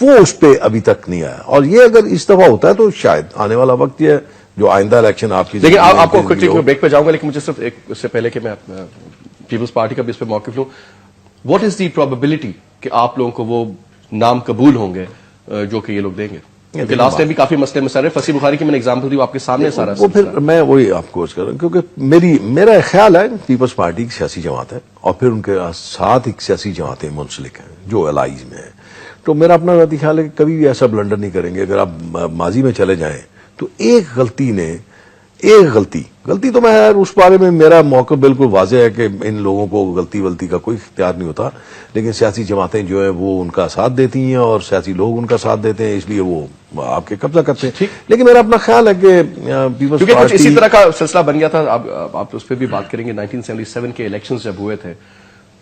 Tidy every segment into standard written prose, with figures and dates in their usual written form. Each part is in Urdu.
وہ اس پہ ابھی تک نہیں آیا. اور یہ اگر اس دفعہ ہوتا ہے تو شاید آنے والا وقت یہ جو آئندہ الیکشن آپ کی لیکن آپ کو بریک پہ جاؤں گا، لیکن مجھے صرف ایک اس سے پہلے کہ میں پیپلز پارٹی کا بھی اس پہ موقف لوں، واٹ از دی پروبیبلٹی کہ آپ لوگوں کو وہ نام قبول ہوں گے جو کہ یہ لوگ دیں گے؟ کیونکہ لاسٹ ٹائم بھی کافی مسئلے مسائل فصیح بخاری کی میں نے ایگزامپل دی، وہ آپ کے سامنے سارا وہ پھر میں وہی آپ کو کر رہا ہوں، کیونکہ میرا خیال ہے پیپلز پارٹی ایک سیاسی جماعت ہے اور پھر ان کے ساتھ ایک سیاسی جماعتیں منسلک ہیں جو الائز میں ہیں. تو میرا اپنا ذاتی خیال ہے کہ کبھی بھی ایسا بلنڈر نہیں کریں گے. اگر آپ ماضی میں چلے جائیں تو ایک غلطی تو میں اس بارے میں میرا موقع بالکل واضح ہے کہ ان لوگوں کو غلطی کا کوئی اختیار نہیں ہوتا، لیکن سیاسی جماعتیں جو ہیں وہ ان کا ساتھ دیتی ہیں اور سیاسی لوگ ان کا ساتھ دیتے ہیں، اس لیے وہ آپ کے قبضہ کرتے ہیں. لیکن میرا اپنا خیال ہے کہ پیپلز کیونکہ کچھ اسی طرح کا سلسلہ بن گیا تھا، آپ اس پہ بھی بات کریں گے. 1977 کے الیکشنز جب ہوئے تھے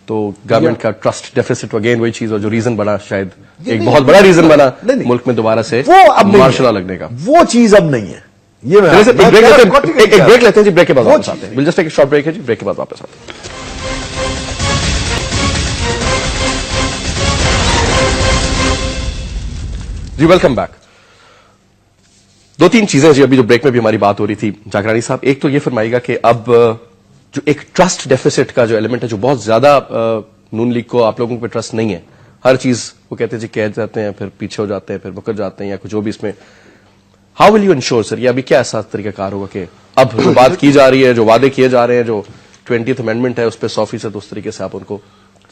تو گورنمنٹ کا ٹرسٹ ڈیفیسٹ اگین وہی چیز، اور جو ریزن بنا شاید ایک بہت بڑا ریزن بنا ملک میں دوبارہ سے مارشل لا لگنے کا، وہ چیز اب نہیں ہے. یہ ایک بریک لیتے ہیں جی، بریک کے بعد واپس آتے ہیں. Will just take a short break ہے جی، بریک کے بعد واپس آتے ہیں. جی ویلکم بیک. دو تین چیزیں جی ابھی جو بریک میں بھی ہماری بات ہو رہی تھی جاگرانی صاحب، ایک تو یہ فرمائیے گا کہ اب جو ایک ٹرسٹ ڈیفیسٹ کا جو ایلیمنٹ ہے، جو بہت زیادہ نون لیگ کو آپ لوگوں پہ ٹرسٹ نہیں ہے، ہر چیز وہ کہتے ہیں جی کہہ جاتے ہیں پھر پیچھے ہو جاتے ہیں پھر مکر جاتے ہیں یا کچھ جو بھی اس میں. ہاؤ ول یو انشور سر، یہ ابھی کیا ایسا طریقہ کار ہوگا کہ اب جو بات کی جا رہی ہے، جو وعدے کیے جا رہے ہیں، جو 20th امینڈمنٹ ہے اس پہ 100% اس طریقے سے آپ ان کو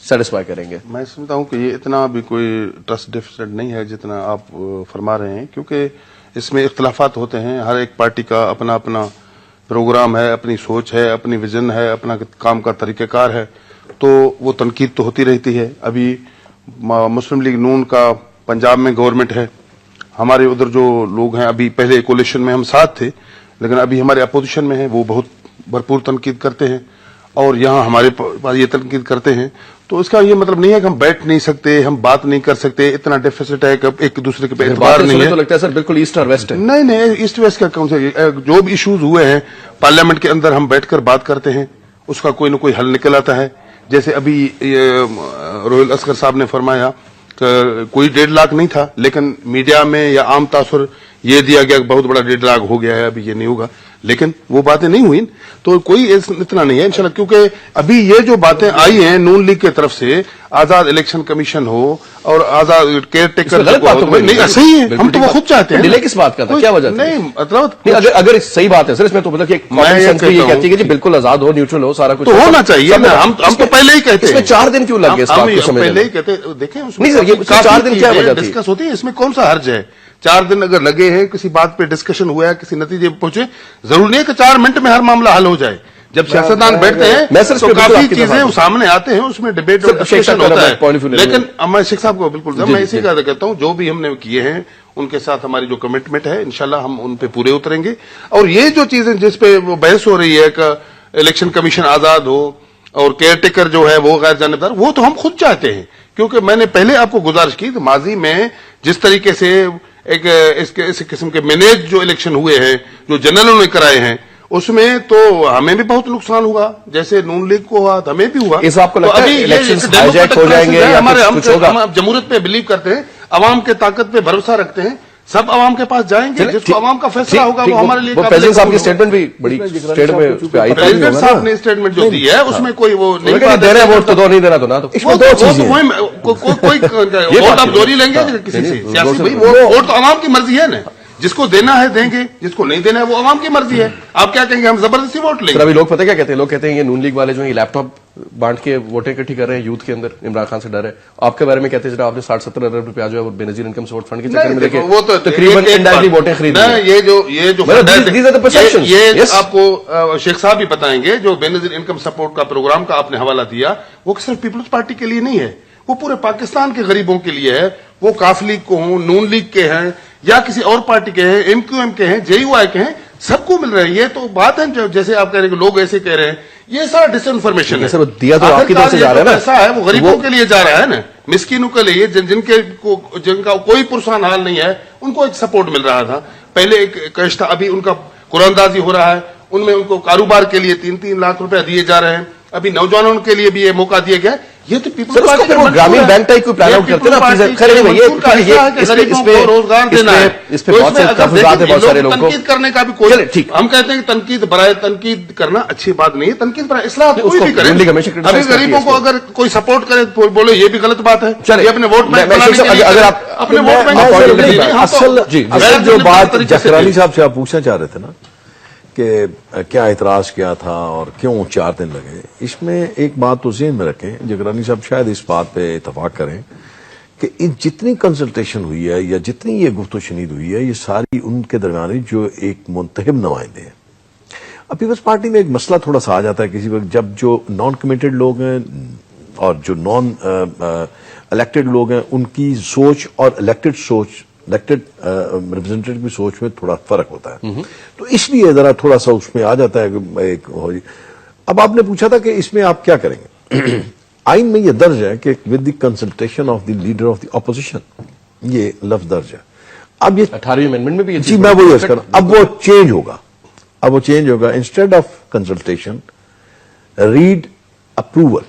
سیٹسفائی کریں گے؟ میں سمجھتا ہوں کہ یہ اتنا بھی کوئی ٹرسٹ ڈیفیسٹ نہیں ہے جتنا آپ فرما رہے ہیں، کیونکہ اس میں اختلافات ہوتے ہیں. ہر ایک پارٹی کا اپنا اپنا پروگرام ہے، اپنی سوچ ہے، اپنی ویژن ہے، اپنا کام کا طریقہ کار ہے، تو وہ تنقید تو ہوتی رہتی ہے. ابھی مسلم لیگ نون کا پنجاب میں گورنمنٹ ہے، ہمارے ادھر جو لوگ ہیں ابھی پہلے کولیشن میں ہم ساتھ تھے لیکن ابھی ہمارے اپوزیشن میں ہیں، وہ بہت بھرپور تنقید کرتے ہیں اور یہاں ہمارے پاس یہ تنقید کرتے ہیں. تو اس کا یہ مطلب نہیں ہے کہ ہم بیٹھ نہیں سکتے، ہم بات نہیں کر سکتے، اتنا ڈیفیسٹ ہے کہ ایک دوسرے کے اعتبار نہیں ہے. تو لگتا ہے سر بالکل ایسٹ اور ویسٹ ہے. نہیں ایسٹ ویسٹ کا کون سے جو بھی ایشوز ہوئے ہیں پارلیمنٹ کے اندر ہم بیٹھ کر بات کرتے ہیں، اس کا کوئی نہ کوئی حل نکل آتا ہے. جیسے ابھی روہل اصغر صاحب نے فرمایا کہ کوئی 1.5 لاکھ نہیں تھا، لیکن میڈیا میں یا عام تاثر یہ دیا گیا کہ بہت بڑا 1.5 لاکھ ہو گیا ہے، ابھی یہ نہیں ہوگا، لیکن وہ باتیں نہیں ہوئی. تو کوئی اتنا نہیں ہے انشاءاللہ، کیونکہ ابھی یہ جو باتیں آئی ہیں نون لیگ کی طرف سے، آزاد الیکشن کمیشن ہو اور آزاد کیئر ٹیکر، نہیں صحیح ہے، ہم تو وہ خود چاہتے ہیں. ڈیلے کس بات کا تھا، کیا وجہ؟ نہیں مطلب اگر صحیح بات ہے سر، اس میں تو مطلب کہ یہ کہتی ہے کہ جی بالکل آزاد ہو، نیوٹرل ہو، سارا کچھ تو ہونا چاہیے. ہم تو پہلے ہی کہتے ہیں. اس میں 4 دن کیوں لگ گئے؟ پہلے ہی کہتے دیکھیں نہیں سر، یہ 4 دن کیا وجہ تھی؟ ڈسکس ہوتی ہے، اس میں کون سا حرج ہے؟ 4 دن اگر لگے ہیں، کسی بات پہ ڈسکشن ہوا ہے، کسی نتیجے پہ پہنچے، ضرور نہیں ہے کہ 4 منٹ میں ہر معاملہ حل ہو جائے. جب سیاستدان بیٹھتے ہیں تو کافی چیزیں سامنے آتے ہیں، اس میں ڈبیٹ اور ڈسکشن ہوتا ہے. لیکن میں شیخ صاحب کو بالکل میں اسی کا کہتا ہوں، جو بھی ہم نے کیے ہیں ان کے ساتھ ہماری جو کمٹمنٹ ہے انشاءاللہ ہم ان پہ پورے اتریں گے. اور یہ جو چیزیں جس پہ بحث ہو رہی ہے کہ الیکشن کمیشن آزاد ہو اور کیئر ٹیکر جو ہے وہ غیر جانبدار، وہ تو ہم خود چاہتے ہیں. کیونکہ میں نے پہلے آپ کو گزارش کی کہ ماضی میں جس طریقے سے ایک اس قسم کے مینیج جو الیکشن ہوئے ہیں، جو جنرلوں نے کرائے ہیں، اس میں تو ہمیں بھی بہت نقصان ہوا، جیسے نون لیگ کو ہوا ہمیں بھی ہوا. اس آپ کو لگتا ہے الیکشنز ہائیجیک ہو جائیں گے یا کچھ ہوگا؟ ہم جمہوریت پہ بلیو کرتے ہیں، عوام کے طاقت پہ بھروسہ رکھتے ہیں، سب عوام کے پاس جائیں گے، جس کو عوام کا فیصلہ ہوگا وہ ہمارے لیے. پریزیڈنٹ صاحب کی اسٹیٹمنٹ بھی بڑی اسٹیٹ میں اس پہ آئی تھی. پریزیڈنٹ صاحب نے اسٹیٹمنٹ جو دی ہے اس میں کوئی وہ نہیں دے رہے ووٹ تو دو، نہیں دینا تو نہ دو. کوئی ووٹ آپ دوری لیں گے کسی سے سیاسی، ووٹ تو عوام کی مرضی ہے نا، جس کو دینا ہے دیں گے، جس کو نہیں دینا ہے وہ عوام کی مرضی ہے. آپ کیا کہیں گے؟ ہم زبردستی ووٹ لیں گے. ابھی لوگ پتہ کیا کہتے ہیں؟ لوگ کہتے ہیں یہ نون لیگ والے جو ہیں لیپ ٹاپ بانٹ کے ووٹیں اکٹھی کر رہے ہیں یوتھ کے اندر، عمران خان سے ڈر ہے. آپ کے بارے میں کہتے ہیں جناب آپ نے 60-70 ارب روپیہ جو ہے وہ بے نظیر انکم سے ووٹ فنڈ کے چکر میں دیکھے وہ تو تقریباً انڈائریکٹلی ووٹیں خرید لی. یہ آپ کو شیخ صاحب بھی بتائیں گے، جو بے نظیر انکم سپورٹ کا پروگرام کا آپ نے حوالہ دیا، وہ صرف پیپلز پارٹی کے لیے نہیں ہے، وہ پورے پاکستان کے غریبوں کے لیے ہے. وہ کاف لیگ کو ہوں، نون لیگ کے ہیں یا کسی اور پارٹی کے ہیں، ایم کیو ایم کے ہیں، جے یو آئی کے ہیں، سب کو مل رہے ہیں. یہ تو بات ہے جیسے آپ کہہ رہے ہیں کہ لوگ ایسے کہہ رہے ہیں، یہ سارا ڈس انفارمیشن ہے. دیا تو آپ کی طرف سے جا رہا ہے نا، ایسا ہے وہ غریبوں کے لیے جا رہا ہے نا، مسکینوں کے لیے، جن کا کوئی پرسان حال نہیں ہے، ان کو ایک سپورٹ مل رہا تھا. پہلے ایک کش تھا، ابھی ان کا قرآن دازی ہو رہا ہے، ان میں ان کو کاروبار کے لیے 3-3 لاکھ روپے دیے جا رہے ہیں. ابھی نوجوانوں کے لیے بھی یہ موقع دیا گیا ہے. یہ تو پیپلز سر اس کو پھر وہ گرامین بینک ٹائپ کو پلان آؤٹ کرتے ہیں نا. خیر نہیں بھائی روزگار دینا ہے, اس پہ بہت سے تحفظات ہیں بہت سارے لوگوں کو. تنقید کرنے کا بھی کوئی, ہم کہتے ہیں کہ تنقید برائے تنقید کرنا اچھی بات نہیں ہے, تنقید برائے اصلاح کوئی بھی کرے. ابھی غریبوں کو اگر کوئی سپورٹ کرے بولے یہ بھی غلط بات ہے, یہ اپنے ووٹ بینک اگر آپ اپنے ووٹ بینک. اصل جو بات جکرانی صاحب سے آپ پوچھنا چاہ رہے تھے نا کہ کیا اعتراض کیا تھا اور کیوں 4 دن لگے, اس میں ایک بات تو ذہن میں رکھیں, جکرانی صاحب شاید اس بات پہ اتفاق کریں کہ جتنی کنسلٹیشن ہوئی ہے یا جتنی یہ گفت و شنید ہوئی ہے, یہ ساری ان کے درمیان جو ایک منتخب نمائندے ہیں. اب پیپلز پارٹی میں ایک مسئلہ تھوڑا سا آ جاتا ہے کسی وقت, جب جو نان کمیٹڈ لوگ ہیں اور جو نان الیکٹڈ لوگ ہیں ان کی سوچ اور الیکٹڈ ریپرزینٹیٹو کی سوچ میں تھوڑا فرق ہوتا ہے, تو اس لیے ذرا تھوڑا سا اس میں آ جاتا ہے. اب آپ نے پوچھا تھا کہ اس میں آپ کیا کریں گے. آئین میں یہ درج ہے کہ with the consultation of the leader of the opposition, یہ لفظ درج ہے. اب یہ 18ویں امینڈمنٹ میں بھی جی میں وہی عرض کر رہا ہوں, اب وہ چینج ہوگا, instead of consultation read approval,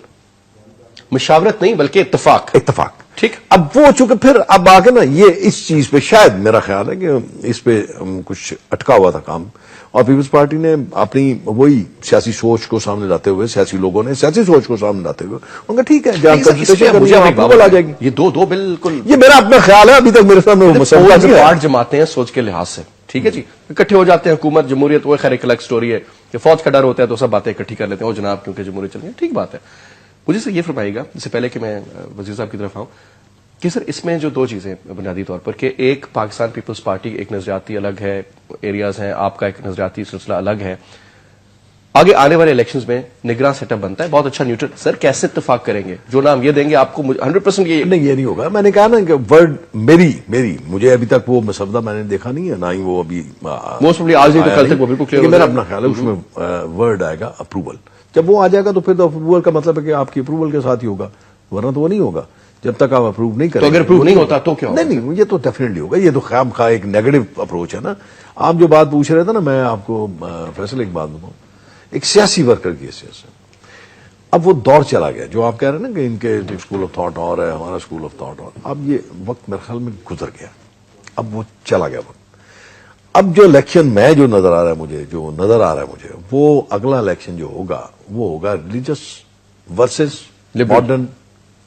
مشاورت نہیں بلکہ اتفاق. ٹھیک. اب وہ چونکہ پھر اب آگے نا یہ اس چیز پہ شاید میرا خیال ہے کہ اس پہ کچھ اٹکا ہوا تھا کام, اور پیپلز پارٹی نے اپنی وہی سیاسی سوچ کو سامنے لاتے ہوئے, سیاسی لوگوں نے سیاسی سوچ کو سامنے لاتے ہوئے ان کا ٹھیک ہے جہاں کنسلٹیشن آ جائے گی. یہ دو بالکل, یہ میرا اپنا خیال ہے, ابھی تک میرے سامنے وہ مسئلہ نہیں ہے. 8 جماعتیں ہیں سوچ کے لحاظ سے, ٹھیک ہے جی, اکٹھے ہو جاتے ہیں, حکومت جمہوریت وہ خیر ایک الگ سٹوری ہے کہ فوج کا ڈر ہوتا ہے تو سب باتیں اکٹھی کر لیتے ہیں, وہ جناب کیونکہ جمہوریت چل رہی ہے, ٹھیک بات ہے. مجھے سے یہ فرمائیے گا اس سے پہلے کہ میں وزیر صاحب کی طرف آؤں کہ سر اس میں جو 2 چیزیں بنیادی طور پر کہ ایک پاکستان پیپلز پارٹی ایک نظریاتی الگ ہے, ایریاز ہیں, آپ کا ایک نظریاتی سلسلہ الگ ہے, آگے آنے والے الیکشنز میں نگراں سیٹ اپ بنتا ہے, بہت اچھا نیوٹرل. سر کیسے اتفاق کریں گے, جو نام یہ دیں گے آپ کو 100% یہ نہیں ہوگا. میں نے کہا نا کہ ورڈ میری مجھے ابھی تک وہ مسودہ میں نے دیکھا نہیں ہے, نہ ہی وہ ابھی موسٹ پروبلی آج نہیں تو کل تک وہ بالکل کلیئر. میرا اپنا خیال ہے اس میں ورڈ آئے گا اپروول. جب وہ آ جائے گا تو پھر تو اپروول کا مطلب ہے کہ آپ کی اپروول کے ساتھ ہی ہوگا, ورنہ تو وہ نہیں ہوگا جب تک آپ اپروو نہیں کریں. تو اگر اپروو نہیں ہوتا تو کیا ہوگا؟ نہیں, یہ تو ڈیفینیٹلی ہوگا. یہ تو خام خواہ ایک نیگیٹو اپروچ ہے نا. آپ جو بات پوچھ رہے تھے نا, میں آپ کو فیصلہ ایک بات بتاؤں, ایک سیاسی ورکر کی حیثیت سے اب وہ دور چلا گیا جو آپ کہہ رہے ہیں نا کہ ان کے اسکول آف تھاٹ اور ہے, ہمارا اسکول آف تھاٹ اور. اب یہ وقت میرے خیال میں گزر گیا, اب وہ چلا گیا وقت. اب جو الیکشن میں جو نظر آ رہا ہے مجھے وہ اگلا الیکشن جو ہوگا وہ ہوگا ریلیجس ورسز ماڈرن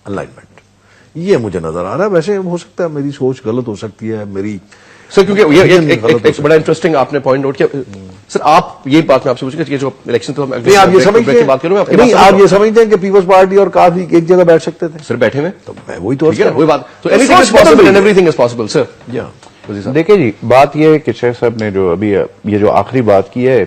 الائنمنٹ. یہ مجھے نظر آ رہا ہے. ویسے ہو سکتا ہے میری سوچ غلط ہو سکتی ہے میری سر, کیونکہ ایک بڑا انٹرسٹنگ آپ نے پوائنٹ نوٹ کیا. سر آپ یہ بات میں آپ سے پوچھیں کہ جو الیکشن تو آپ یہ سمجھتے ہیں کہ پیپلز پارٹی اور کافی ایک جگہ بیٹھ سکتے تھے. سر بیٹھے ہوئے تو میں وہی تو وہی بات, تو ایوریتھنگ از پاسبل. سر دیکھیں جی, بات یہ ہے کہ شیخ صاحب نے جو ابھی یہ جو آخری بات کی ہے,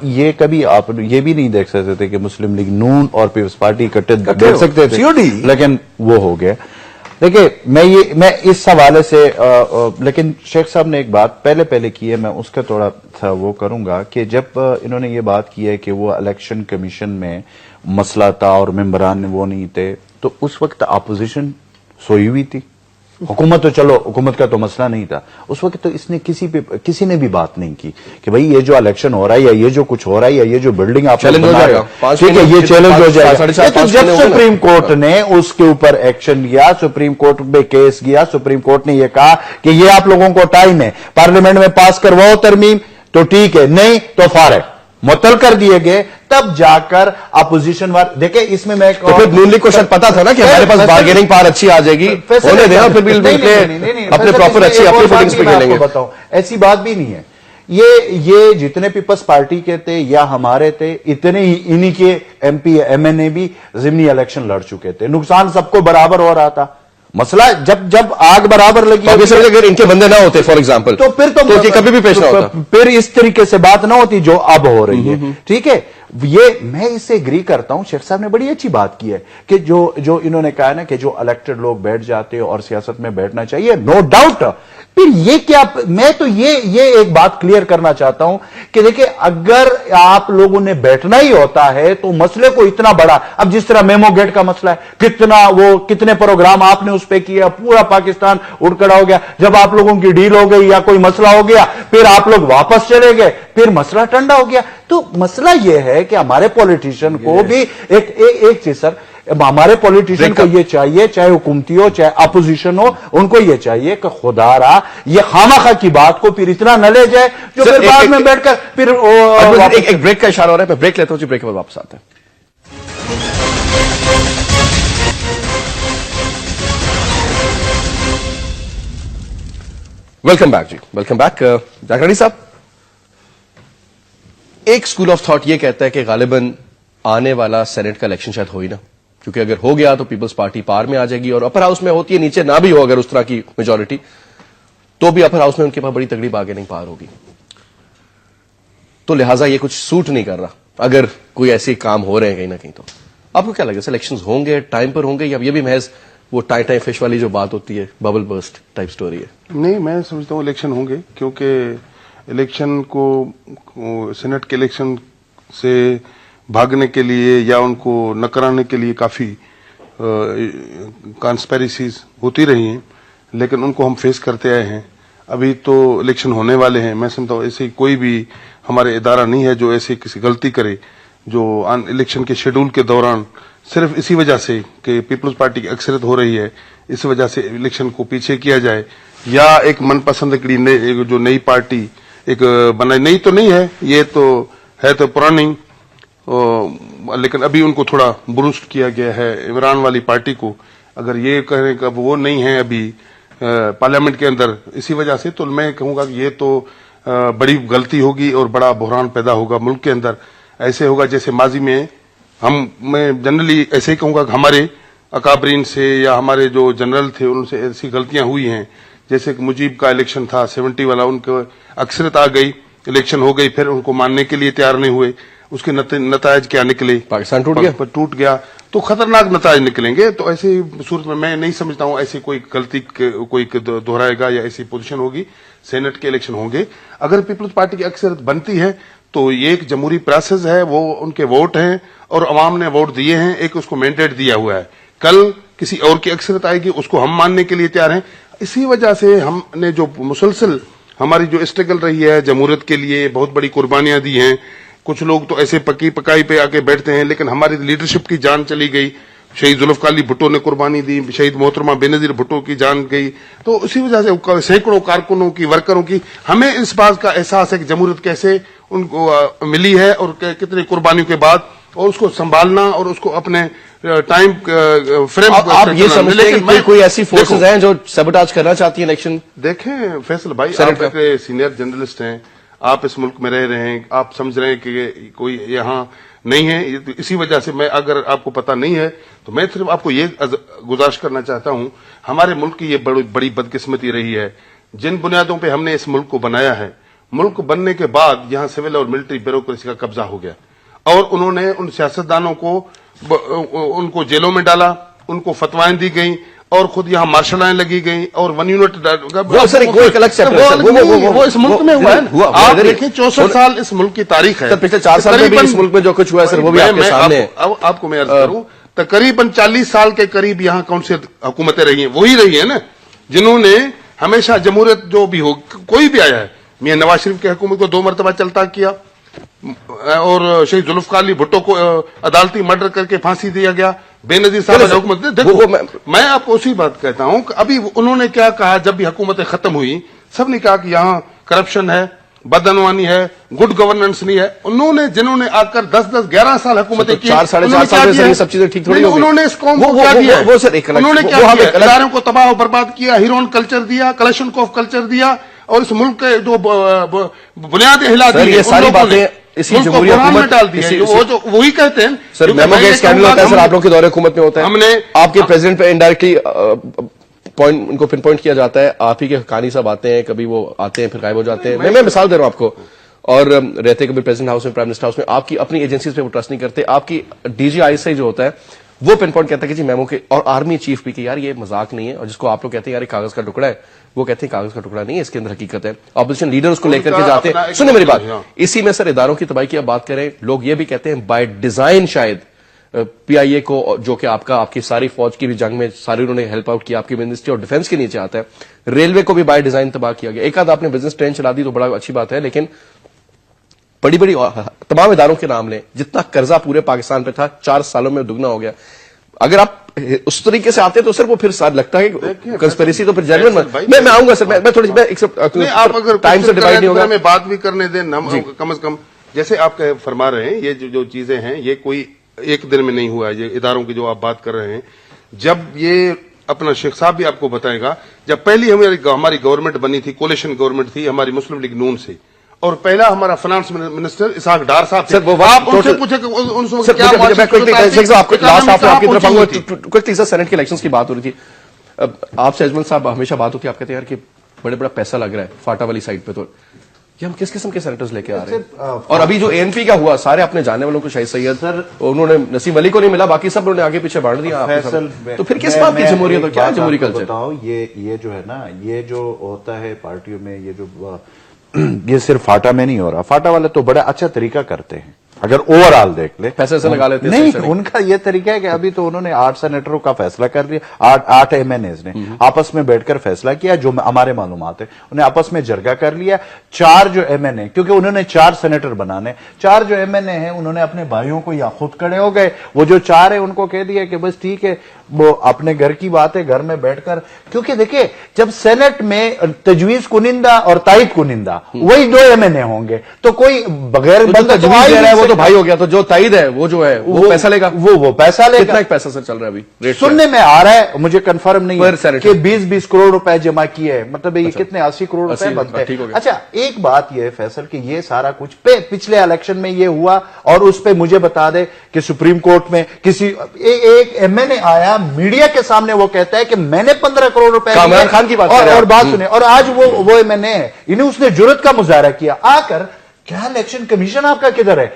یہ کبھی آپ یہ بھی نہیں دیکھ سکتے تھے کہ مسلم لیگ نون اور پیپلز پارٹی اکٹھے دیکھ سکتے تھے, لیکن وہ ہو گیا. دیکھیں میں اس حوالے سے لیکن شیخ صاحب نے ایک بات پہلے کی ہے, میں اس کا تھوڑا سا وہ کروں گا کہ جب انہوں نے یہ بات کی ہے کہ وہ الیکشن کمیشن میں مسئلہ تھا اور ممبران وہ نہیں تھے, تو اس وقت اپوزیشن سوئی ہوئی تھی. حکومت تو چلو, حکومت کا تو مسئلہ نہیں تھا اس وقت, تو اس نے کسی نے بھی بات نہیں کی کہ بھئی یہ جو الیکشن ہو رہا ہے یا یہ جو کچھ ہو رہا ہے یا یہ جو بلڈنگ آپ چیلنج ہو جائے گا, ٹھیک ہے, یہ چیلنج ہو جائے گا. تو جب سپریم کورٹ نے اس کے اوپر ایکشن لیا, سپریم کورٹ میں کیس گیا, سپریم کورٹ نے یہ کہا کہ یہ آپ لوگوں کو ٹائم ہے, پارلیمنٹ میں پاس کرواؤ ترمیم تو ٹھیک ہے, نہیں تو فارغ معطل کر دیے گئے, تب جا کر اپوزیشن دیکھیں اس میں نون لیگ کو شاید پتا تھا نا کہ ہمارے پاس بارگیننگ پاور اچھی آ جائے گی, ہونے دیں پھر بل اپنے پراپر اچھی اپنی فوٹنگز پہ کھیلیں گے. بتاؤں ایسی بات بھی نہیں ہے. یہ جتنے پیپلز پارٹی کے تھے یا ہمارے تھے, اتنے ہی انہی کے ایم پی ایم این اے بھی ضمنی الیکشن لڑ چکے تھے. نقصان سب کو برابر ہو رہا تھا. مسئلہ جب آگ برابر لگی, اگر ان کے بندے نہ ہوتے فار ایگزامپل, تو پھر تو کبھی بھی پیش نہ ہوتا, پھر اس طریقے سے بات نہ ہوتی جو اب ہو رہی ہے. ٹھیک ہے, یہ میں اس سے اگری کرتا ہوں. شیخ صاحب نے بڑی اچھی بات کی ہے کہ جو انہوں نے کہا نا کہ جو الیکٹڈ لوگ بیٹھ جاتے اور سیاست میں بیٹھنا چاہیے, نو ڈاؤٹ. پھر یہ کیا, میں تو یہ ایک بات کلیئر کرنا چاہتا ہوں کہ دیکھیں اگر آپ لوگوں نے بیٹھنا ہی ہوتا ہے تو مسئلے کو اتنا بڑا, اب جس طرح میمو گیٹ کا مسئلہ ہے, کتنے پروگرام آپ نے اس پہ کیا, پورا پاکستان اڑ کھڑا ہو گیا. جب آپ لوگوں کی ڈیل ہو گئی یا کوئی مسئلہ ہو گیا, پھر آپ لوگ واپس چلے گئے, پھر مسئلہ ٹھنڈا ہو گیا. تو مسئلہ یہ ہے کہ ہمارے پولیٹیشین کو بھی ایک چیز سر, اب ہمارے پولیٹیشین کو یہ چاہیے, چاہے حکومتی ہو چاہے اپوزیشن ہو, ان کو یہ چاہیے کہ خدا را یہ خامخواہ کی بات کو پھر اتنا نہ لے جائے جو پھر بعد میں بیٹھ کر پھر ایک بریک کا اشارہ ہو رہا ہے, میں بریک لیتا ہوں جی, بریک کے بعد واپس آتے ہیں. ویلکم بیک جی, ویلکم بیک. جاگرانی صاحب, ایک اسکول آف تھاٹ یہ کہتا ہے کہ غالباً آنے والا سینٹ کا الیکشن شاید ہو ہی نہ, کیونکہ اگر ہو گیا تو پیپلز پارٹی پار میں آ جائے گی, اور اپر ہاؤس میں ہوتی ہے, نیچے نہ بھی ہو اگر اس طرح کی میجورٹی, تو بھی اپر ہاؤس میں ان کے پاس بڑی تگڑی بارگیننگ پار ہوگی. تو لہٰذا یہ کچھ سوٹ نہیں کر رہا اگر کوئی ایسے کام ہو رہے ہیں کہیں نہ کہیں. تو آپ کو کیا لگتا ہے, الیکشن ہوں گے, ٹائم پر ہوں گے, یا یہ بھی محض وہ ٹائی فش والی جو بات ہوتی ہے, ببل برسٹ ٹائپ سٹوری ہے؟ نہیں, میں سمجھتا ہوں الیکشن ہوں گے, کیونکہ الیکشن کو سینٹ کے الیکشن سے بھاگنے کے لیے یا ان کو نہ کرانے کے لیے کافی کانسپیریسیز ہوتی رہی ہیں, لیکن ان کو ہم فیس کرتے آئے ہیں. ابھی تو الیکشن ہونے والے ہیں, میں سمجھتا ہوں ایسے کوئی بھی ہمارے ادارہ نہیں ہے جو ایسے کسی غلطی کرے جو الیکشن کے شیڈول کے دوران صرف اسی وجہ سے کہ پیپلز پارٹی کی اکثریت ہو رہی ہے اس وجہ سے الیکشن کو پیچھے کیا جائے, یا ایک من پسند جو نئی پارٹی ایک بنائی, نئی تو نہیں ہے, یہ تو ہے تو پرانی, لیکن ابھی ان کو تھوڑا بروسٹ کیا گیا ہے عمران والی پارٹی کو. اگر یہ کہیں کہ اب وہ نہیں ہے ابھی پارلیمنٹ کے اندر اسی وجہ سے, تو میں کہوں گا کہ یہ تو بڑی غلطی ہوگی اور بڑا بحران پیدا ہوگا ملک کے اندر. ایسے ہوگا جیسے ماضی میں میں جنرلی ایسے ہی کہوں گا کہ ہمارے اکابرین سے یا ہمارے جو جنرل تھے ان سے ایسی غلطیاں ہوئی ہیں, جیسے کہ مجیب کا الیکشن تھا 70 والا, ان کو اکثریت آ گئی, الیکشن ہو گئی, پھر ان کو ماننے کے لیے تیار نہیں ہوئے, اس کے نتائج کیا نکلے, پاکستان ٹوٹ گیا, تو خطرناک نتائج نکلیں گے. تو ایسی صورت میں نہیں سمجھتا ہوں ایسی کوئی غلطی کوئی دہرائے گا یا ایسی پوزیشن ہوگی. سینٹ کے الیکشن ہوں گے, اگر پیپلز پارٹی کی اکثریت بنتی ہے تو یہ ایک جمہوری پروسیس ہے, وہ ان کے ووٹ ہیں اور عوام نے ووٹ دیے ہیں, ایک اس کو مینڈیٹ دیا ہوا ہے. کل کسی اور کی اکثریت آئے گی, اس کو ہم ماننے کے لیے تیار ہیں. اسی وجہ سے ہم نے جو مسلسل ہماری جو اسٹرگل رہی ہے جمہوریت کے لیے, بہت بڑی قربانیاں دی ہیں. کچھ لوگ تو ایسے پکی پکائی پہ آ کے بیٹھتے ہیں, لیکن ہماری لیڈرشپ کی جان چلی گئی. شہید ذوالفقار علی بھٹو نے قربانی دی, شہید محترمہ بے نظیر بھٹو کی جان گئی. تو اسی وجہ سے سینکڑوں کارکنوں کی, ورکروں کی, ہمیں اس بات کا احساس ہے کہ جمہوریت کیسے ان کو ملی ہے اور کتنی قربانیوں کے بعد, اور اس کو سنبھالنا اور اس کو اپنے ٹائم فریم. آپ یہ سمجھتے ہیں کہ کوئی ایسی فورسز ہیں جو سیبوٹاج کرنا چاہتی ہیں الیکشن؟ دیکھیں فیصل بھائی, آپ سینئر جرنلسٹ ہیں, آپ اس ملک میں رہ رہے ہیں, آپ سمجھ رہے ہیں کہ کوئی یہاں نہیں ہے. اسی وجہ سے میں, اگر آپ کو پتا نہیں ہے تو میں صرف آپ کو یہ گزارش کرنا چاہتا ہوں, ہمارے ملک کی یہ بڑی بدقسمتی رہی ہے. جن بنیادوں پہ ہم نے اس ملک کو بنایا ہے, ملک بننے کے بعد یہاں سول اور ملٹری بیوروکریسی کا قبضہ ہو گیا, اور انہوں نے ان سیاستدانوں کو ان کو جیلوں میں ڈالا, ان کو فتوائیں دی گئیں, اور خود یہاں مارشل لائن لگی گئی, اور 1 یونٹ وہ اس ملک میں ہوا ہے. آپ دیکھیں 64 سال اس ملک کی تاریخ ہے. پچھلے 4 سال میں بھی اس ملک میں جو کچھ ہوا ہے سر وہ بھی آپ کے سامنے ہے. آپ کو میں عرض کروں, تقریباً 40 سال کے قریب یہاں کون سی حکومتیں رہی ہیں, وہی رہی ہیں نا جنہوں نے ہمیشہ جمہوریت جو بھی ہو, کوئی بھی آیا ہے. میاں نواز شریف کی حکومت کو 2 مرتبہ چلتا کیا, اور شہید ذوالفقار علی بھٹو کو عدالتی مرڈر کر کے پھانسی دیا گیا. بے نظیر صاحب نے حکومت, دیکھو میں آپ کو اسی بات کہتا ہوں کہ ابھی انہوں نے کیا کہا, جب بھی حکومتیں ختم ہوئی سب نے کہا کہ یہاں کرپشن ہے, بدعنوانی ہے, گڈ گورننس نہیں ہے. انہوں نے جنہوں نے آ کر 10-11 سال حکومتیں کی, 4-4.5 سال میں سب چیزیں ٹھیک تھوڑی ہوگی. انہوں نے اس قوم کو کیا دیا, انہوں نے کیا کیا, اداروں کو تباہ و برباد کیا, ہیرون کلچر دیا, کلاشنکوف کلچر دیا, اور اس ملک کے جو بنیادیں ہلا دی, یہ ساری باتیں اسی جمہوری حکومت ڈال دی ہے. وہی کہتے ہیں سر, میمو کے اسکینڈل ہوتا ہے سر, آپ لوگ کے دور حکومت میں ہوتا ہے. ہم نے آپ کے پریزیڈنٹ پہ انڈائریکٹلی پوائنٹ ان کو پن پوائنٹ کیا جاتا ہے, آپ ہی کے حقانی صاحب آتے ہیں, کبھی وہ آتے ہیں پھر غائب ہو جاتے ہیں. میں مثال دے رہا ہوں آپ کو, اور رہتے کبھی پریزیڈنٹ ہاؤس میں, پرائم منسٹر ہاؤس میں, آپ کی اپنی ایجنسیز پہ وہ ٹرسٹ نہیں کرتے. آپ کی ڈی جی آئی سے جو ہوتا ہے وہ پن پوائنٹ کہتا ہے کہ جی میمو کے, اور آرمی چیف بھی کہ یار یہ مذاق نہیں ہے, اور جس کو آپ لوگ کہتے ہیں یار یہ کاغذ کا ٹکڑا ہے, وہ کہتے ہیں کاغذ کا ٹکڑا نہیں ہے, اس کے اندر حقیقت ہے. اپوزیشن لیڈر اس کو لے کر کے جاتے ہیں. سنیں میری بات, اسی میں سر اداروں کی تباہی کی اب بات کریں, لوگ یہ بھی کہتے ہیں بائی ڈیزائن شاید پی آئی اے کو, جو کہ آپ کی ساری فوج کی بھی جنگ میں ساری انہوں نے ہیلپ آؤٹ کیا, آپ کی منسٹری اور ڈیفنس کے نیچے آتا ہے, ریلوے کو بھی بائی ڈیزائن تباہ کیا گیا. ایک آدھ آپ نے بزنس ٹرین چلا دی تو بڑا اچھی بات ہے, لیکن بڑی تمام اداروں کے نام لیں, جتنا قرضہ پورے پاکستان پہ تھا 4 سالوں میں دگنا ہو گیا. اگر آپ اس طریقے سے آتے تو سر وہ پھر لگتا ہے کہ کنسپیریسی تو پھر جنرل بھائی، میں آؤں گا سر، میں تھوڑی نہیں، آپ اگر ٹائم سے ڈیوائڈ نہیں ہوگا. ہمیں بات بھی کرنے دیں، کم از کم جیسے آپ فرما رہے ہیں، یہ جو چیزیں ہیں یہ کوئی ایک دن میں نہیں ہوا ہے. یہ اداروں کی جو آپ بات کر رہے ہیں، جب یہ اپنا شیخ صاحب بھی آپ کو بتائے گا، جب پہلی ہماری گورنمنٹ بنی تھی، کولیشن گورنمنٹ تھی ہماری مسلم لیگ نون سے، اور پہلا ہمارا فائنانس منسٹر اسحاق ڈار صاحب تھے. آپ ان سے پوچھیں کہ ان سے کیا سینٹ کے الیکشن کی بات ہو رہی تھی، آپ سے اجمل صاحب ہمیشہ بات ہوتی ہے، آپ کہتے ہیں یار کہ بڑے بڑا پیسہ لگ رہا ہے فاٹا والی سائڈ پہ، تو یہ ہم کس قسم کے سینیٹرز لے کے آ رہے ہیں؟ اور ابھی جو ANP کا ہوا، سارے اپنے جانے والوں کو، شاہد سید سر انہوں نے، نسیم علی کو نہیں ملا، باقی سب انہوں نے آگے پیچھے بانٹ دیا. تو پھر کس بات کی جمہوریت اور کیا جمہوری کلچر؟ بتاؤ، یہ جو ہے نا، یہ جو ہوتا ہے پارٹیوں میں، یہ جو یہ صرف فاٹا میں نہیں ہو رہا. فاٹا والے تو بڑا اچھا طریقہ کرتے ہیں، اگر اوور آل دیکھ لیں پیسے سے لگا لیتے ہیں. نہیں، ان کا یہ طریقہ ہے کہ ابھی تو انہوں نے 8 سینیٹروں کا فیصلہ کر لیا، 8 MNAs نے آپس میں بیٹھ کر فیصلہ کیا، جو ہمارے معلومات ہے انہیں آپس میں جرگہ کر لیا. 4 جو MNA، کیونکہ انہوں نے 4 سینیٹر بنانے، 4 جو MNA ہیں انہوں نے اپنے بھائیوں کو یا خود کھڑے ہو گئے، وہ جو 4 ہیں ان کو کہہ دیا کہ بس ٹھیک ہے، وہ اپنے گھر کی بات ہے، گھر میں بیٹھ کر. کیونکہ دیکھیں، جب سینٹ میں تجویز کنندہ اور تائید کنندہ وہی 2 MNA ہوں گے، تو کوئی بغیر بندہ تجویز دے رہا ہے وہ تو بھائی ہو گیا، تو جو تائید ہے وہ جو ہے وہ پیسہ لے گا، وہ پیسہ لے کتنا گا. ایک پیسہ سر چل رہا ہے ابھی؟ سننے میں آ رہا ہے، مجھے کنفرم نہیں پر ہے سینیٹر کہ 20 کروڑ روپے جمع کیے، مطلب یہ کتنے 80 کروڑ روپے بنتے ٹھیک ہو ہیں. گیا. اچھا، ایک بات یہ ہے فیصل کہ یہ سارا کچھ پچھلے الیکشن میں یہ ہوا، اور اس پہ مجھے بتا دے کہ سپریم کورٹ میں کسی ایک MNA آیا میڈیا کے سامنے، وہ کہتا ہے کہ میں نے 15 کروڑ روپے کامران خان کی بات کر رہے ہیں اور بات سنیں، اور آج وہ MNA ہے، انہیں اس نے جرت کا مظاہرہ کیا آ کر. کیا الیکشن کمیشن آپ کا کدھر ہے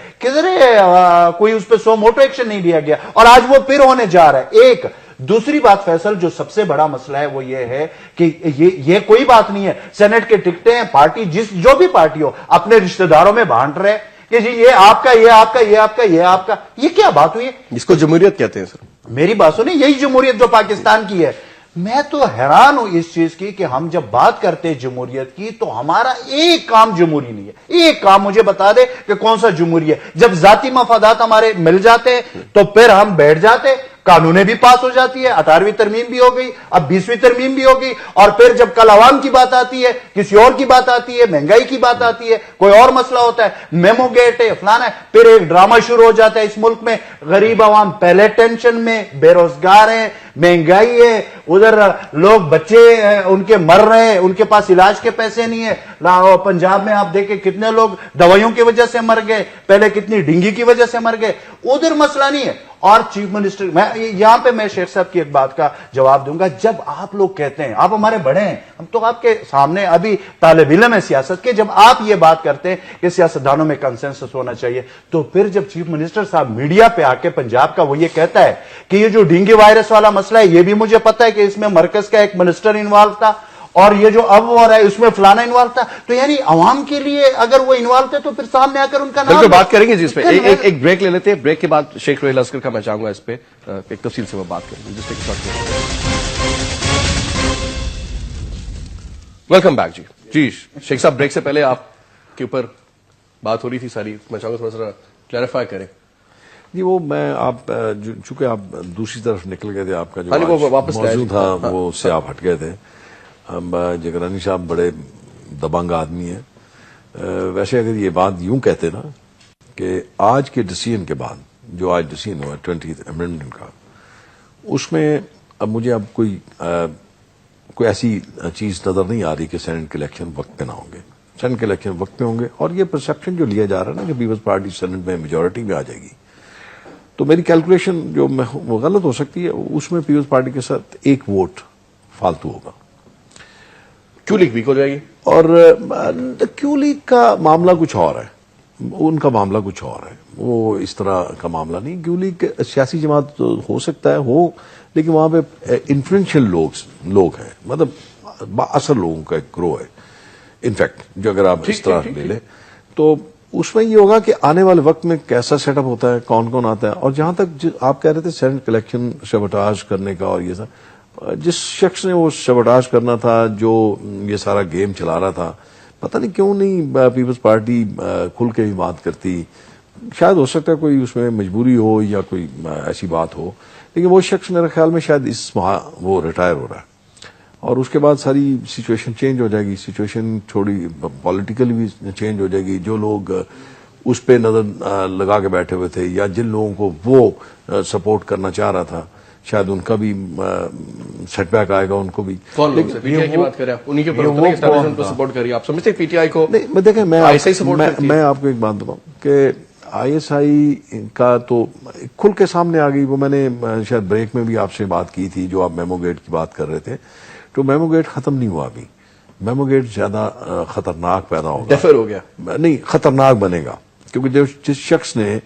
کوئی اس پہ 100 موٹو ایکشن نہیں لیا گیا، اور آج وہ پھر ہونے جا رہا ہے. ایک دوسری بات فیصل، جو سب سے بڑا مسئلہ ہے وہ یہ ہے کہ یہ کوئی بات نہیں ہے، سینٹ کے ٹکٹیں ہیں، پارٹی جو بھی پارٹی ہو اپنے رشتہ داروں میں بانٹ رہے کہ جی یہ آپ کا، یہ آپ کا، یہ آپ کا، یہ آپ کا. یہ کیا بات ہوئی ہے؟ جس کو جمہوریت کہتے ہیں سر. میری بات سنیں، یہی جمہوریت جو پاکستان کی ہے. میں تو حیران ہوں اس چیز کی کہ ہم جب بات کرتے ہیں جمہوریت کی تو ہمارا ایک کام جمہوری نہیں ہے. ایک کام مجھے بتا دے کہ کون سا جمہوری ہے. جب ذاتی مفادات ہمارے مل جاتے ہیں تو پھر ہم بیٹھ جاتے، قانونیں بھی پاس ہو جاتی ہے، 18ویں ترمیم بھی ہو گئی، اب 20ویں ترمیم بھی ہو گئی، اور پھر جب کل عوام کی بات آتی ہے، کسی اور کی بات آتی ہے، مہنگائی کی بات آتی ہے، کوئی اور مسئلہ ہوتا ہے، میمو گیٹ ہے، فلانا ہے، پھر ایک ڈرامہ شروع ہو جاتا ہے اس ملک میں. غریب عوام پہلے ٹینشن میں، بے روزگار ہیں، مہنگائی ہے، ادھر لوگ بچے ان کے مر رہے ہیں، ان کے پاس علاج کے پیسے نہیں ہے. پنجاب میں آپ دیکھیں کتنے لوگ دوائیوں کی وجہ سے مر گئے، پہلے کتنی ڈینگی کی وجہ سے مر گئے. ادھر مسئلہ نہیں ہے. اور چیف منسٹر، میں یہاں پہ میں شیخ صاحب کی ایک بات کا جواب دوں گا. جب آپ لوگ کہتے ہیں، آپ ہمارے بڑے ہیں، ہم تو آپ کے سامنے ابھی طالب علم ہے سیاست کے، جب آپ یہ بات کرتے ہیں کہ سیاستدانوں میں کنسنسس ہونا چاہیے، تو پھر جب چیف منسٹر صاحب میڈیا پہ آ کے پنجاب کا وہ یہ کہتا ہے کہ یہ جو ڈینگی وائرس والا مسئلہ ہے، یہ بھی مجھے پتا ہے کہ اس میں مرکز کا ایک منسٹر انوالو تھا، اور یہ جو اب ہو رہا ہے اس میں فلانا انوالو تھا، تو یعنی عوام کے لیے اگر وہ انوالو تھے تو پھر سامنے آ کر ان کا نام بالکل بات کریں گے جی اس پہ. ایک بریک لے لیتے ہیں، بریک کے بعد شیخ روہیل اسکر کا میں چاہوں گا اس پہ ایک تفصیل سے وہ بات کریں گے. Welcome back. جی شیخ صاحب، بریک سے پہلے آپ کے اوپر بات ہو رہی تھی ساری، میں چاہوں گا تھوڑا سا کلیریفائی کریں. جی وہ میں آپ چونکہ آپ دوسری طرف نکل گئے تھے، آپ کا جو واپس موضوع تھا وہ اس سے آپ ہٹ گئے تھے. جگرانی صاحب بڑے دبنگ آدمی ہیں. ویسے اگر یہ بات یوں کہتے نا کہ آج کے ڈیسیژن کے بعد جو آج ڈیسیژن ہوا 20th امینڈمنٹ کا، اس میں اب مجھے اب کوئی ایسی چیز نظر نہیں آ رہی کہ سینٹ کے الیکشن وقت پہ نہ ہوں گے. سینٹ کے الیکشن وقت پہ ہوں گے، اور یہ پرسپشن جو لیا جا رہا ہے نا کہ پیپلز پارٹی سینٹ میں میجورٹی میں آ جائے گی، تو میری کیلکولیشن جو وہ غلط ہو سکتی ہے. اس میں پیپلز پارٹی کے ساتھ ایک ووٹ فالتو ہوگا. کیو لیگ ویک ہو جائے گی، اور کیو لیگ کا معاملہ کچھ اور ہے، ان کا معاملہ کچھ اور ہے، وہ اس طرح کا معاملہ نہیں. کیو لیگ سیاسی جماعت تو ہو سکتا ہے ہو، لیکن وہاں پہ انفلوئنشل لوگ ہیں، مطلب بااثر لوگوں کا ایک گروہ ہے. انفیکٹ جو اگر آپ اس طرح لے لیں تو اس میں یہ ہوگا کہ آنے والے وقت میں کیسا سیٹ اپ ہوتا ہے، کون کون آتا ہے. اور جہاں تک آپ کہہ رہے تھے سینٹ الیکشن سیبوٹاژ کرنے کا، اور یہ سب جس شخص نے وہ سیبوٹاژ کرنا تھا، جو یہ سارا گیم چلا رہا تھا، پتہ نہیں کیوں نہیں پیپلز پارٹی کھل کے بھی بات کرتی. شاید ہو سکتا ہے کوئی اس میں مجبوری ہو یا کوئی ایسی بات ہو، لیکن وہ شخص میرے خیال میں شاید اس ماہ وہ ریٹائر ہو رہا ہے، اور اس کے بعد ساری سچویشن چینج ہو جائے گی، سچویشن تھوڑی پولیٹیکلی بھی چینج ہو جائے گی. جو لوگ اس پہ نظر لگا کے بیٹھے ہوئے تھے یا جن لوگوں کو وہ سپورٹ کرنا چاہ رہا تھا، شاید ان کا بھی سیٹ بیک آئے گا، ان کو بھی. کون لوگ پی ٹی آئی کی بات کریں آپ؟ انہی کے اوپر کو سپورٹ کریے. آپ سمجھتے ہیں پی ٹی آئی کو؟ نہیں دیکھیں، میں آپ کو ایک بات بتاؤں کہ آئی ایس آئی کا تو کھل کے سامنے آ گئی. وہ میں نے شاید بریک میں بھی آپ سے بات کی تھی، جو آپ میمو گیٹ کی بات کر رہے تھے، تو میمو گیٹ ختم نہیں ہوا ابھی. میمو گیٹ زیادہ خطرناک پیدا ہوگا، ڈیفر ہو گیا، نہیں خطرناک بنے گا، کیونکہ جس شخص نے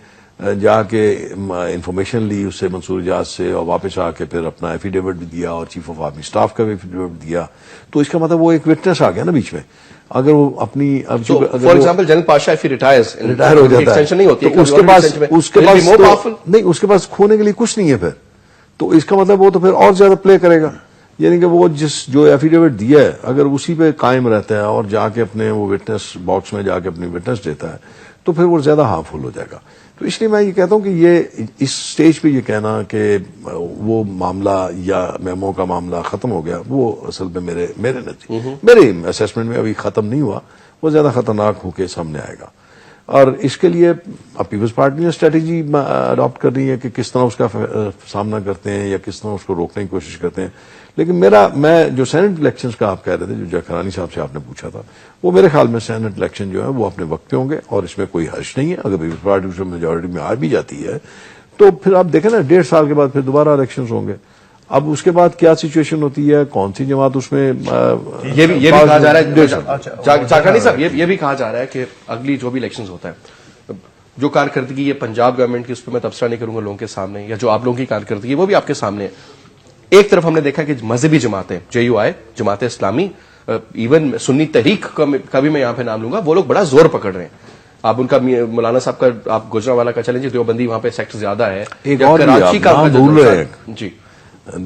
جا کے انفارمیشن لی اس سے، منصور اجاز سے، اور واپس آ کے پھر اپنا ایفیڈیوٹ بھی دیا اور چیف آف آرمی اسٹاف کا بھی ایفیڈیوٹ دیا، تو اس کا مطلب وہ ایک وٹنس آ گیا نا بیچ میں. اگر وہ اپنی for example general Pasha if he retires retire ہو جاتا ہے ایکسٹینشن نہیں ہوتی، تو اس کے پاس کھونے کے لیے کچھ نہیں ہے پھر. تو اس کا مطلب وہ تو پھر اور زیادہ پلے کرے گا. یعنی کہ وہ جو ایفیڈیوٹ دیا ہے اگر اسی پہ قائم رہتا ہے اور جا کے اپنے وہ وٹنس باکس میں جا کے اپنی وٹنس دیتا ہے تو پھر وہ زیادہ ہارمفل ہو جائے گا. تو اس لیے میں یہ کہتا ہوں کہ یہ اس سٹیج پہ یہ کہنا کہ وہ معاملہ یا میمو کا معاملہ ختم ہو گیا، وہ اصل میں میرے اسیسمنٹ میں ابھی ختم نہیں ہوا، وہ زیادہ خطرناک ہو کے سامنے آئے گا. اور اس کے لیے اب پیپلز پارٹی نے اسٹریٹجی اڈاپٹ کر رہی ہے کہ کس طرح اس کا سامنا کرتے ہیں یا کس طرح اس کو روکنے کی کوشش کرتے ہیں. لیکن میں جو سینٹ الیکشنز کا آپ کہہ رہے تھے، جو جاکرانی صاحب سے آپ نے پوچھا تھا، وہ میرے خیال میں سینٹ الیکشن جو ہے وہ اپنے وقت پہ ہوں گے، اور اس میں کوئی حرج نہیں ہے. اگر پیپلز پارٹی اس میجورٹی میں آ بھی جاتی ہے تو پھر آپ دیکھیں نا 1.5 سال کے بعد پھر دوبارہ الیکشنز ہوں گے. اب اس کے بعد کیا سچویشن ہوتی ہے، کون سی جماعت اس میں یہ بھی کہا جا رہا ہے جاکرانی صاحب، یہ بھی کہا جا رہا ہے کہ اگلی جو بھی الیکشنز ہوتا ہے، جو کارکردگی یہ پنجاب گورنمنٹ کی، اس پہ میں تبصرہ نہیں کروں گا لوگوں کے سامنے، یا جو آپ لوگوں کی کارکردگی ہے وہ بھی آپ کے سامنے ہے. ایک طرف ہم نے دیکھا کہ مذہبی جماعتیں، جے you I, Jamaat Islami, even سنی تحریک کا بھی میں یہاں پہ نام لوں گا، وہ لوگ بڑا زور پکڑ رہے ہیں. آپ ان کا مولانا صاحب کا، آپ گجرانوالہ کا چلیں جی، دیوبندی وہاں پہ سیکٹر زیادہ ہے. ایک اور کراچی کا بھول رہے ہیں جی،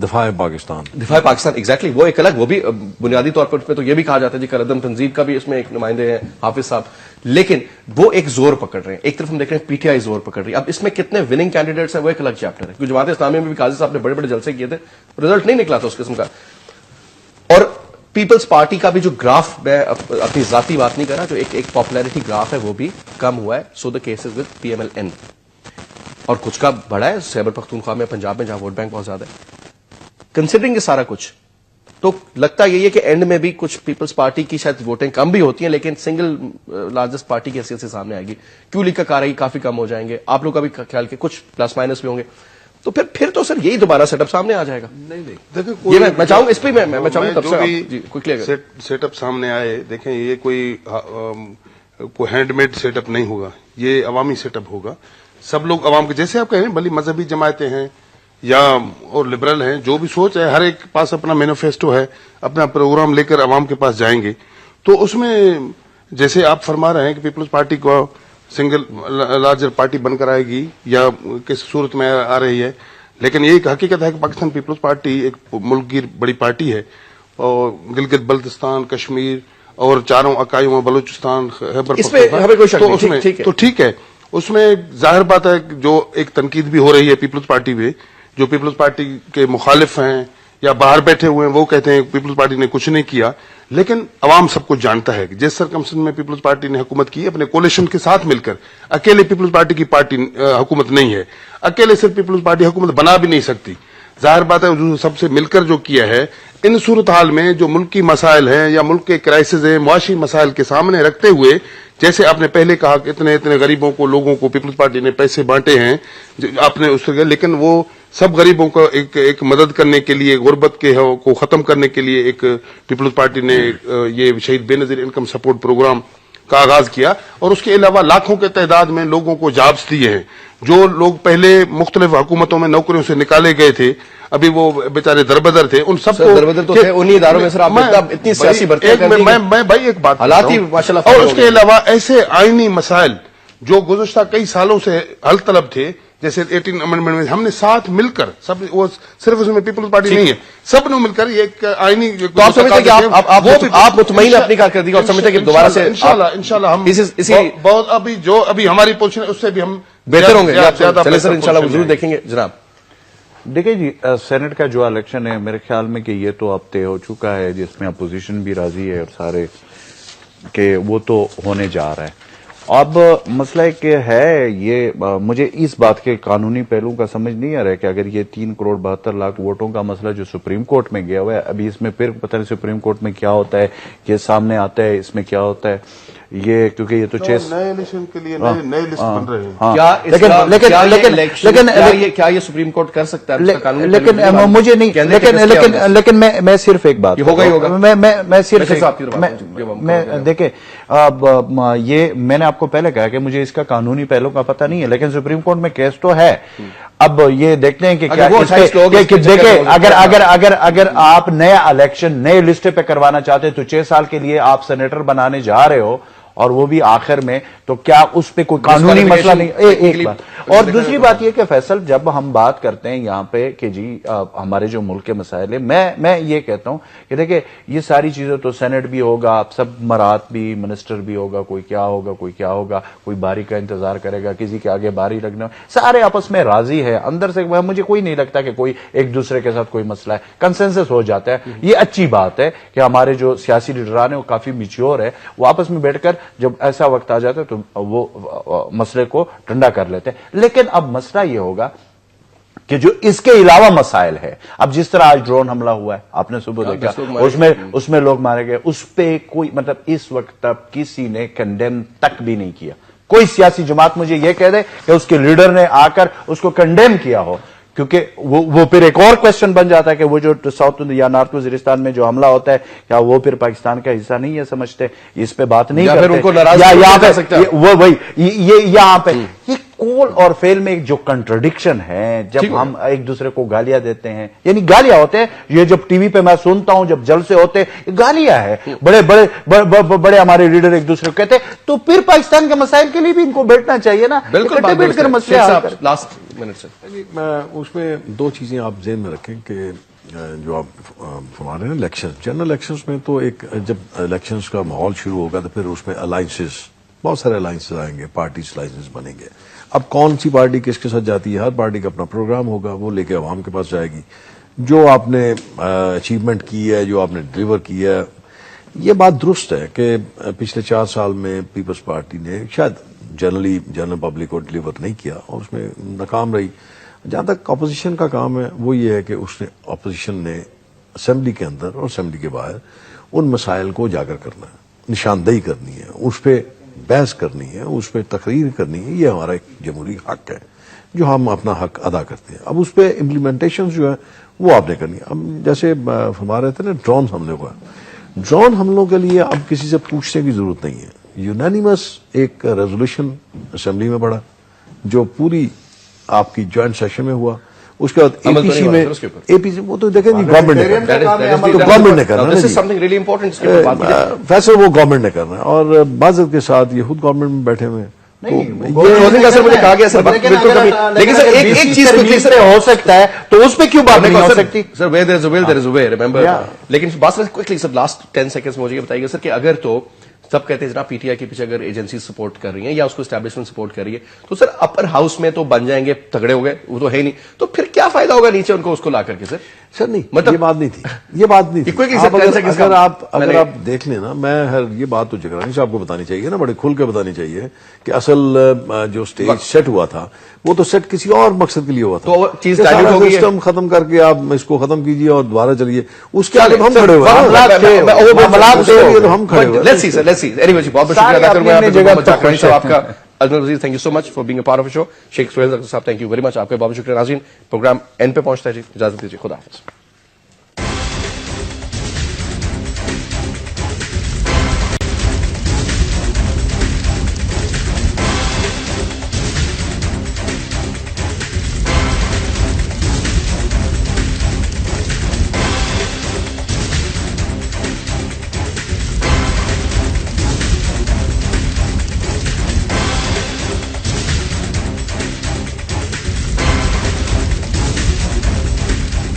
دفاع پاکستان ایگزیکٹلی، وہ ایک الگ، وہ بھی بنیادی طور پر تو یہ بھی کہا جاتا ہے جی قلعدم تنظیم کا بھی اس میں ایک نمائندے ہیں حافظ صاحب، لیکن وہ ایک زور پکڑ رہے ہیں. ایک طرف ہم دیکھ رہے ہیں پی ٹی آئی زور پکڑ رہی ہے. اب اس میں کتنے وننگ کینڈیڈیٹس ہیں وہ ایک الگ چیپٹر ہے، کیونکہ جماعت اسلامی میں بھی قاضی صاحب نے بڑے بڑے جلسے کیے تھے، رزلٹ نہیں نکلا تھا اس قسم کا. اور پیپلز پارٹی کا بھی جو گراف، میں اپنی ذاتی بات نہیں کر رہا، جو ایک پاپولیرٹی گراف ہے وہ بھی کم ہوا ہے. So the cases with P M L N, اور کچھ کا بڑا ہے خیبر پختونخوا میں، پنجاب میں جہاں ووٹ بینک بہت زیادہ ہے. کنسیڈرنگ یہ سارا کچھ، تو لگتا یہی ہے کہ اینڈ میں بھی کچھ پیپلز پارٹی کی شاید ووٹیں کم بھی ہوتی ہیں، لیکن سنگل لارجسٹ پارٹی کی حیثیت سے سامنے آئے گی. کیو لیگ کا کارروائی کافی کم ہو جائیں گے، آپ لوگ کا بھی خیال کہ کچھ پلس مائنس بھی ہوں گے، تو پھر تو سر یہی دوبارہ سیٹ اپ سامنے آ جائے گا. دیکھیں میں چاہوں گا اس پہ میں چاہوں گا سیٹ اپ سامنے آئے. دیکھیں یہ کوئی ہینڈ میڈ سیٹ اپ نہیں ہوگا، یہ عوامی سیٹ اپ ہوگا. سب لوگ عوام کے، جیسے آپ کہیں ہیں، بھلی مذہبی جماعتیں ہیں یا اور لبرل ہیں، جو بھی سوچ ہے، ہر ایک پاس اپنا مینیفیسٹو ہے، اپنا پروگرام لے کر عوام کے پاس جائیں گے. تو اس میں جیسے آپ فرما رہے ہیں کہ پیپلز پارٹی کو سنگل لارجر پارٹی بن کر آئے گی یا کس صورت میں آ رہی ہے، لیکن یہ ایک حقیقت ہے کہ پاکستان پیپلز پارٹی ایک ملک کی بڑی پارٹی ہے، اور گلگت بلتستان، کشمیر اور چاروں اکائیوں، بلوچستان، خیبر پختونخوا، تو ٹھیک ہے. اس میں ظاہر بات ہے جو ایک تنقید بھی ہو رہی ہے پیپلز پارٹی پہ، جو پیپلز پارٹی کے مخالف ہیں یا باہر بیٹھے ہوئے ہیں وہ کہتے ہیں کہ پیپلز پارٹی نے کچھ نہیں کیا. لیکن عوام سب کچھ جانتا ہے کہ جس سرکمسٹنس میں پیپلز پارٹی نے حکومت کی اپنے کولیشن کے ساتھ مل کر، اکیلے پیپلز پارٹی کی پارٹی حکومت نہیں ہے، اکیلے صرف پیپلز پارٹی حکومت بنا بھی نہیں سکتی. ظاہر بات ہے جو سب سے مل کر جو کیا ہے، ان صورتحال میں جو ملک کی مسائل ہیں یا ملک کے کرائسز ہیں، معاشی مسائل کے سامنے رکھتے ہوئے، جیسے آپ نے پہلے کہا کہ اتنے غریبوں کو، لوگوں کو پیپلز پارٹی نے پیسے بانٹے ہیں، آپ نے اس سے، لیکن وہ سب غریبوں کو ایک مدد کرنے کے لیے، غربت کے کو ختم کرنے کے لیے ایک پیپلز پارٹی نے یہ شہید بے نظیر انکم سپورٹ پروگرام کا آغاز کیا. اور اس کے علاوہ لاکھوں کے تعداد میں لوگوں کو جابس دیے ہیں. جو لوگ پہلے مختلف حکومتوں میں نوکریوں سے نکالے گئے تھے، ابھی وہ بیچارے دربدر تھے، ان سب کو دربدر تو تھے انہی اداروں میں. سر آپ اتنی سیاسی برتری کر دی، میں بھائی ایک بات حالات ہی ماشاءاللہ. اور اس کے علاوہ ایسے آئینی مسائل جو گزشتہ کئی سالوں سے حل طلب تھے، جیسے 18 امنڈمنٹ میں ہم نے ساتھ مل کر، سب وہ صرف اس میں پیپلز پارٹی نہیں ہے، سب نے مل کر یہ ایک آئینی. تو آپ سمجھتے ہیں کہ آپ مطمئن اپنی کارکردگی اور سمجھتے ہیں کہ دوبارہ سے انشاءاللہ ہم بہت ابھی ہماری پوزیشن ہے اس سے بھی ہم بہتر ہوں گے. چلے سر انشاءاللہ ضرور دیکھیں گے. جناب دیکھیں جی، سینٹ کا جو الیکشن ہے میرے خیال میں کہ یہ تو اب طے ہو چکا ہے، جس میں اپوزیشن بھی راضی ہے اور سارے کہ وہ تو ہونے جا رہا ہے۔ اب مسئلہ کہ ہے یہ، مجھے اس بات کے قانونی پہلو کا سمجھ نہیں آ رہا ہے کہ اگر یہ 3.72 کروڑ ووٹوں کا مسئلہ جو سپریم کورٹ میں گیا ہوا ہے، ابھی اس میں پھر پتہ نہیں سپریم کورٹ میں کیا ہوتا ہے، یہ سامنے آتا ہے اس میں کیا ہوتا ہے یہ، کیونکہ یہ تو نئے الیکشن کے لیے نئے لسٹ بن رہے ہیں۔ کیا یہ سپریم کورٹ کر سکتا ہے؟ لیکن مجھے نہیں، لیکن میں صرف ایک بات ہوگا ہی ہوگا، میں صرف دیکھیں، اب یہ میں نے آپ کو پہلے کہا کہ مجھے اس کا قانونی پہلو کا پتہ نہیں ہے، لیکن سپریم کورٹ میں کیس تو ہے۔ اب یہ دیکھتے ہیں کہ کیا دیکھیں، اگر آپ نیا الیکشن نئے لسٹ پہ کروانا چاہتے ہیں تو 6 سال کے لیے آپ سینیٹر بنانے جا رہے ہو، اور وہ بھی آخر میں، تو کیا اس پہ کوئی قانونی مسئلہ نہیں؟ ایک بات، اور دوسری بات یہ کہ فیصل، جب ہم بات کرتے ہیں یہاں پہ کہ جی ہمارے جو ملک کے مسائل ہیں، میں یہ کہتا ہوں کہ دیکھیں یہ ساری چیزیں تو سینٹ بھی ہوگا، آپ سب مرات بھی، منسٹر بھی ہوگا، کوئی کیا ہوگا، کوئی باری کا انتظار کرے گا، کسی کے آگے باری لگنا، سارے آپس میں راضی ہے اندر سے، مجھے کوئی نہیں لگتا کہ کوئی ایک دوسرے کے ساتھ کوئی مسئلہ ہے، کنسنسس ہو جاتا ہے۔ یہ اچھی بات ہے کہ ہمارے جو سیاسی لیڈران ہیں وہ کافی میچیور ہے، وہ آپس میں بیٹھ کر جب ایسا وقت آ جاتا ہے تو وہ مسئلے کو ٹھنڈا کر لیتے ہیں۔ لیکن اب مسئلہ یہ ہوگا کہ جو اس کے علاوہ مسائل ہے، اب جس طرح آج ڈرون حملہ ہوا ہے، آپ نے صبح دیکھا، اس میں لوگ مارے گئے، اس پہ کوئی مطلب اس وقت تک کسی نے کنڈیم تک بھی نہیں کیا۔ کوئی سیاسی جماعت مجھے یہ کہہ دے کہ اس کے لیڈر نے آ کر اس کو کنڈیم کیا ہو، کیونکہ وہ پھر ایک اور کوشچن بن جاتا ہے کہ وہ جو ساؤتھ یا نارتھ وزیرستان میں جو حملہ ہوتا ہے، کیا وہ پھر پاکستان کا حصہ نہیں ہے سمجھتے؟ اس پہ بات نہیں کرتے، یہاں پہ یہ کول اور فیل میں جو کنٹرڈکشن ہے، جب ہم ایک دوسرے کو گالیاں دیتے ہیں، یعنی گالیاں ہوتے ہیں، یہ جب ٹی وی پہ میں سنتا ہوں جب جلسے ہوتے ہیں گالیاں ہیں، بڑے ہمارے لیڈر ایک دوسرے کو کہتے ہیں، تو پھر پاکستان کے مسائل کے لیے بھی ان کو بیٹھنا چاہیے نا، بیٹھ کر مسئلے حل کریں۔ لاسٹ منٹ سے میں اس میں 2 چیزیں آپ ذہن میں رکھیں کہ جو آپ فرما رہے ہیں الیکشن، جنرل الیکشنز میں تو ایک جب الیکشنز کا ماحول شروع ہوگا تو پھر اس میں الائنسز، بہت سارے الائنسز آئیں گے، پارٹیز الائنسز بنیں گے۔ اب کون سی پارٹی کس کے ساتھ جاتی ہے، ہر پارٹی کا اپنا پروگرام ہوگا، وہ لے کے عوام کے پاس جائے گی، جو آپ نے اچیومنٹ کی ہے، جو آپ نے ڈلیور کیا ہے۔ یہ بات درست ہے کہ پچھلے 4 سال میں پیپلز پارٹی نے شاید جنرل پبلک کو ڈلیور نہیں کیا اور اس میں ناکام رہی۔ جہاں تک اپوزیشن کا کام ہے وہ یہ ہے کہ اپوزیشن نے اسمبلی کے اندر اور اسمبلی کے باہر ان مسائل کو اجاگر کرنا ہے، نشاندہی کرنی ہے، اس پہ بحث کرنی ہے، اس پہ تقریر کرنی ہے۔ یہ ہمارا ایک جمہوری حق ہے جو ہم اپنا حق ادا کرتے ہیں۔ اب اس پہ امپلیمنٹیشن جو ہے وہ آپ نے کرنی ہے۔ اب جیسے فرما رہے تھے نا ڈرون حملے کا، ڈرون حملوں کے لیے اب کسی سے پوچھنے کی ضرورت نہیں ہے، یونانیمس ایک ریزولوشن اسمبلی میں پڑا جو پوری آپ کی جوائنٹ سیشن میں ہوا، اس کے بعد اے پی سی میں، وہ تو دیکھیں جی گورنمنٹ نے کرنا ہے، فیصلہ وہ گورنمنٹ نے کرنا ہے، اور معذرت کے ساتھ یہ خود گورنمنٹ میں بیٹھے ہوئے ہیں۔ لیکن سر ایک چیز ہو سکتا ہے تو اس پہ کیوں بات نہیں ہو سکتی؟ Sir where there is a will there is a way, remember. لیکن بات کوئکلی سر لاسٹ 10 سیکنڈ مجھے بتائیے گا سر کہ اگر تو سب کہتے ہیں جناب پی ٹی آئی کے پیچھے اگر ایجنسی سپورٹ کر رہی ہیں یا اس کو اسٹیبلشمنٹ سپورٹ کر رہی ہے تو سر اپر ہاؤس میں تو بن جائیں گے، تگڑے ہو گئے، وہ تو ہے نہیں، تو پھر کیا فائدہ ہوگا نیچے ان کو اس کو لا کر کے؟ سر نہیں، مطلب یہ بات نہیں تھی، یہ بات نہیں تھی۔ اگر آپ دیکھ لیں نا، میں یہ بات تو جگرانی صاحب کو بتانی چاہیے نا، بڑے کھل کے بتانی چاہیے کہ اصل جو سٹیج سیٹ ہوا تھا وہ تو سیٹ کسی اور مقصد کے لیے ہوا تھا، تو چیز ڈائلیوٹ ہو گئی ہے، سسٹم ختم کر کے آپ اس کو ختم کیجیے اور دوبارہ چلیے، اس کے آگے ہم کھڑے ہوئے ہم کھڑے ہوئے۔ Let's see sir, let's see, anyway جی بہت بہت شکریہ ادا کروں میں آپ کا Ajmal Wazir, thank you so much for being a part of a show. Sheikh Sohail صاحب تھینک یو ویری مچ، آپ کا بہت شکریہ۔ ناظرین پروگرام اینڈ پہ پہنچتا ہے جی، اجازت دیجیے، خدا حافظ۔